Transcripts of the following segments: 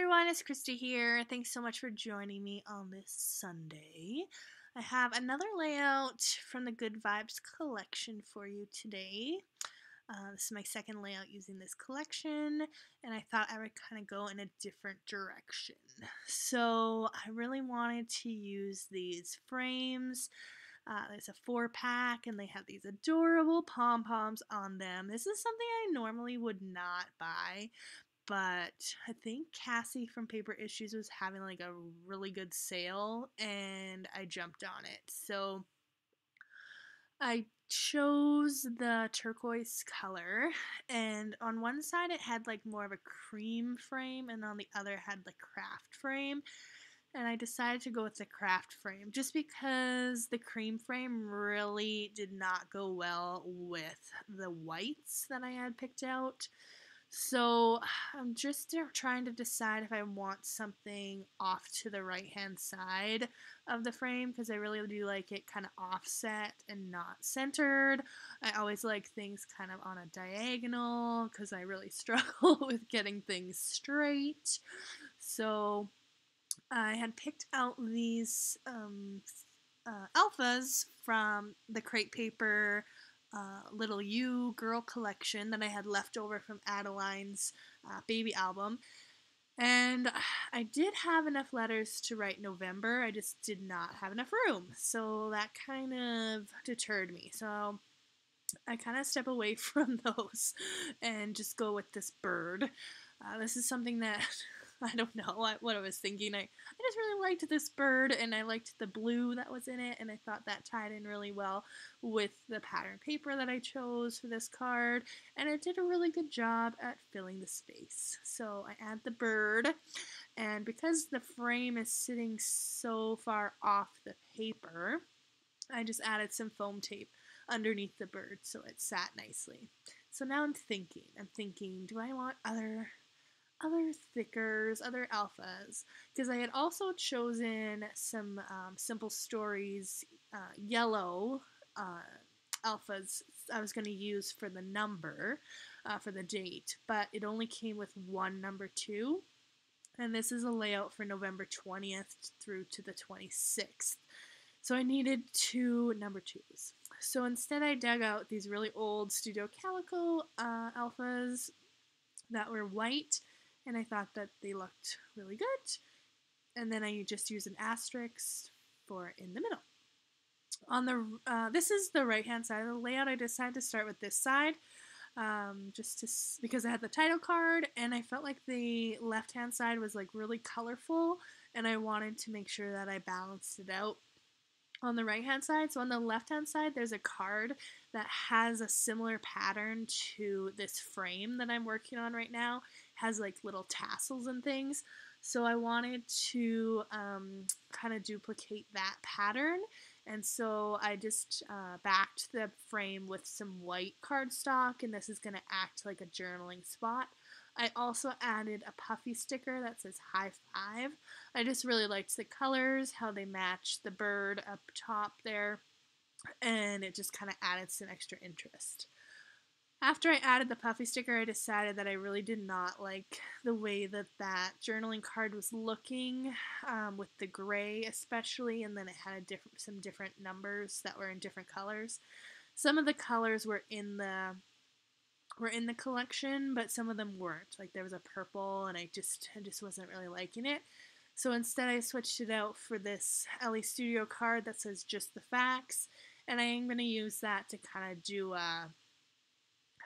everyone, it's Christy here. Thanks so much for joining me on this Sunday. I have another layout from the Good Vibes collection for you today. This is my second layout using this collection, and I thought I would kind of go in a different direction. So I really wanted to use these frames. There's a 4-pack, and they have these adorable pom-poms on them. This is something I normally would not buy, but I think Cassie from Paper Issues was having like a really good sale and I jumped on it. So I chose the turquoise color, and on one side it had like more of a cream frame and on the other had the craft frame. And I decided to go with the craft frame just because the cream frame really did not go well with the whites that I had picked out. So I'm just trying to decide if I want something off to the right hand side of the frame because I really do like it kind of offset and not centered. I always like things kind of on a diagonal because I really struggle with getting things straight. So I had picked out these alphas from the Crate Paper Little You Girl collection that I had left over from Adeline's baby album. And I did have enough letters to write November, I just did not have enough room. So that kind of deterred me. So I kind of step away from those and just go with this bird. This is something that I don't know what I was thinking. I just really liked this bird and I liked the blue that was in it, and I thought that tied in really well with the pattern paper that I chose for this card, and it did a really good job at filling the space. So I add the bird, and because the frame is sitting so far off the paper, I just added some foam tape underneath the bird so it sat nicely. So now I'm thinking, do I want other thickers, other alphas? Because I had also chosen some Simple Stories yellow alphas I was going to use for the number, for the date, but it only came with one number 2. And this is a layout for November 20th through to the 26th. So I needed 2 number 2s. So instead I dug out these really old Studio Calico alphas that were white, and I thought that they looked really good. And then I just used an asterisk for in the middle. On the this is the right hand side of the layout. I decided to start with this side, just to because I had the title card, and I felt like the left hand side was like really colorful, and I wanted to make sure that I balanced it out on the right hand side. So on the left hand side there's a card that has a similar pattern to this frame that I'm working on right now. It has like little tassels and things. So I wanted to kind of duplicate that pattern, and so I just backed the frame with some white cardstock, and this is going to act like a journaling spot. I also added a puffy sticker that says high five. I just really liked the colors, how they match the bird up top there, and it just kind of added some extra interest. After I added the puffy sticker, I decided that I really did not like the way that journaling card was looking, with the gray especially, and then it had some different numbers that were in different colors. Some of the colors were in the collection, but some of them weren't. Like there was a purple, and I just wasn't really liking it. So instead, I switched it out for this LA Studio card that says just the facts, and I am going to use that to kind of do a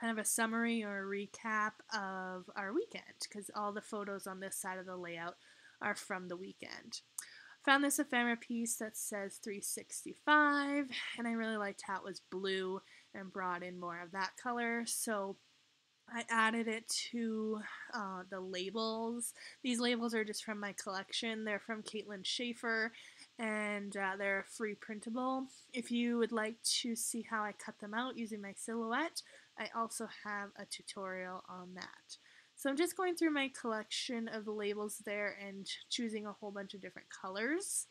kind of a summary or a recap of our weekend, because all the photos on this side of the layout are from the weekend. Found this ephemera piece that says 365, and I really liked how it was blue and brought in more of that color, so I added it to the labels. These labels are just from my collection. They're from Caitlin Schaefer, and they're free printable. If you would like to see how I cut them out using my silhouette, I also have a tutorial on that. So I'm just going through my collection of labels there and choosing a whole bunch of different colors.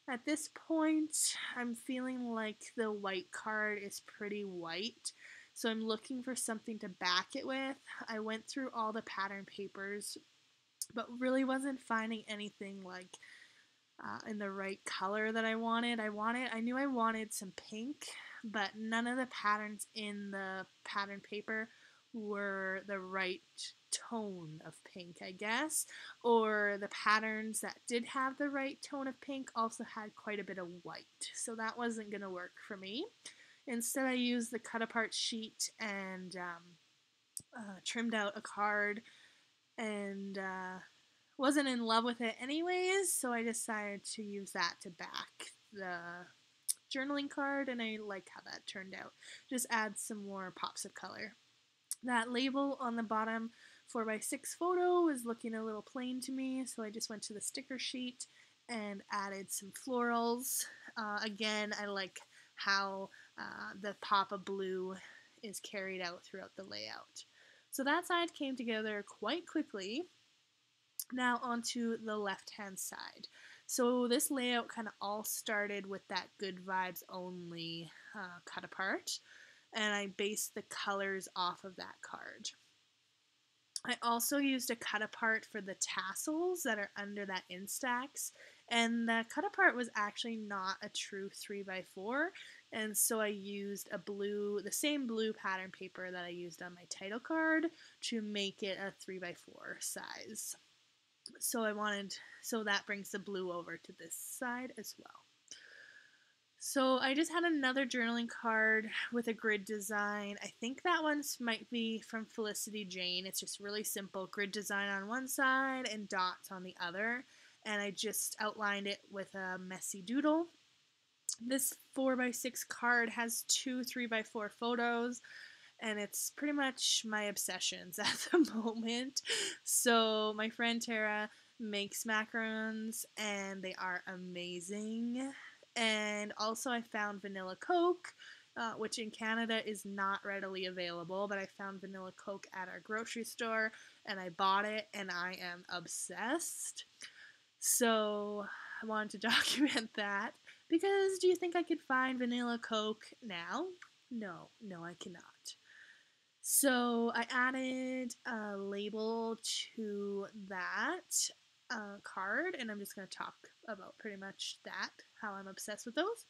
At this point, I'm feeling like the white card is pretty white, so I'm looking for something to back it with. I went through all the pattern papers but really wasn't finding anything like in the right color that I wanted. I knew I wanted some pink, but none of the patterns in the pattern paper were the right tone of pink, I guess. Or the patterns that did have the right tone of pink also had quite a bit of white. So that wasn't going to work for me. Instead, I used the cut apart sheet and trimmed out a card and wasn't in love with it anyways, so I decided to use that to back the journaling card, and I like how that turned out. Just add some more pops of color. That label on the bottom 4x6 photo was looking a little plain to me, so I just went to the sticker sheet and added some florals. Again, I like how the pop of blue is carried out throughout the layout. So that side came together quite quickly. Now onto the left-hand side. So this layout kind of all started with that Good Vibes Only cut apart, and I based the colors off of that card. I also used a cut apart for the tassels that are under that Instax, and the cut apart was actually not a true 3x4, and so I used the same blue pattern paper that I used on my title card to make it a 3x4 size. So that brings the blue over to this side as well. So I just had another journaling card with a grid design. I think that one might be from Felicity Jane. It's just really simple grid design on one side and dots on the other. And I just outlined it with a messy doodle. This 4x6 card has 2 3x4 photos, and it's pretty much my obsessions at the moment. So my friend Tara makes macarons, and they are amazing. And also I found Vanilla Coke, which in Canada is not readily available, but I found Vanilla Coke at our grocery store, and I bought it, and I am obsessed. So I wanted to document that, because do you think I could find Vanilla Coke now? No, I cannot. So I added a label to that card, and I'm just going to talk about pretty much that, how I'm obsessed with those.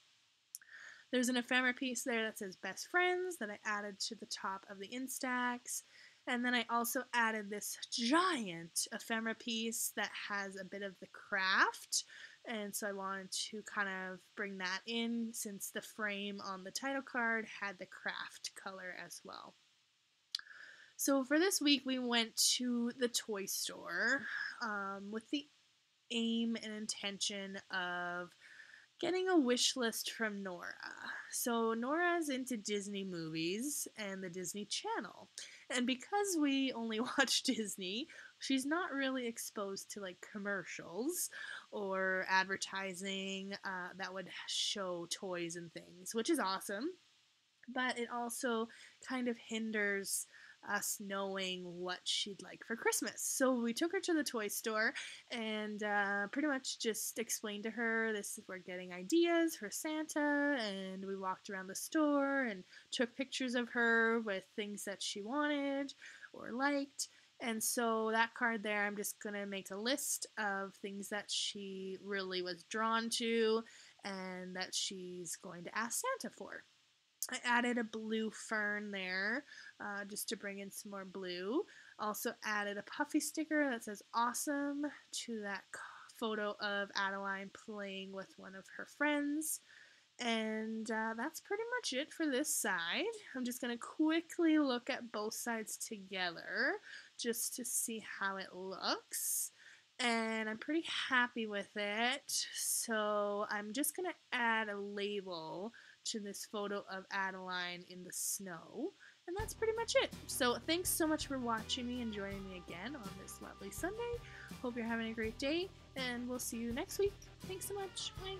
There's an ephemera piece there that says Best Friends that I added to the top of the Instax, and then I also added this giant ephemera piece that has a bit of the craft, and so I wanted to kind of bring that in since the frame on the title card had the craft color as well. So for this week, we went to the toy store with the aim and intention of getting a wish list from Nora. So Nora's into Disney movies and the Disney Channel. And because we only watch Disney, she's not really exposed to like commercials or advertising that would show toys and things, which is awesome. But it also kind of hinders us knowing what she'd like for Christmas. So we took her to the toy store and pretty much just explained to her we're getting ideas for Santa, and we walked around the store and took pictures of her with things that she wanted or liked. And so that card there, I'm just going to make a list of things that she really was drawn to and that she's going to ask Santa for. I added a blue fern there just to bring in some more blue. Also added a puffy sticker that says awesome to that photo of Adeline playing with one of her friends. And that's pretty much it for this side. I'm just going to quickly look at both sides together just to see how it looks. And I'm pretty happy with it. So I'm just going to add a label to this photo of Adeline in the snow. And that's pretty much it. So thanks so much for watching me and joining me again on this lovely Sunday. Hope you're having a great day, and we'll see you next week. Thanks so much. Bye.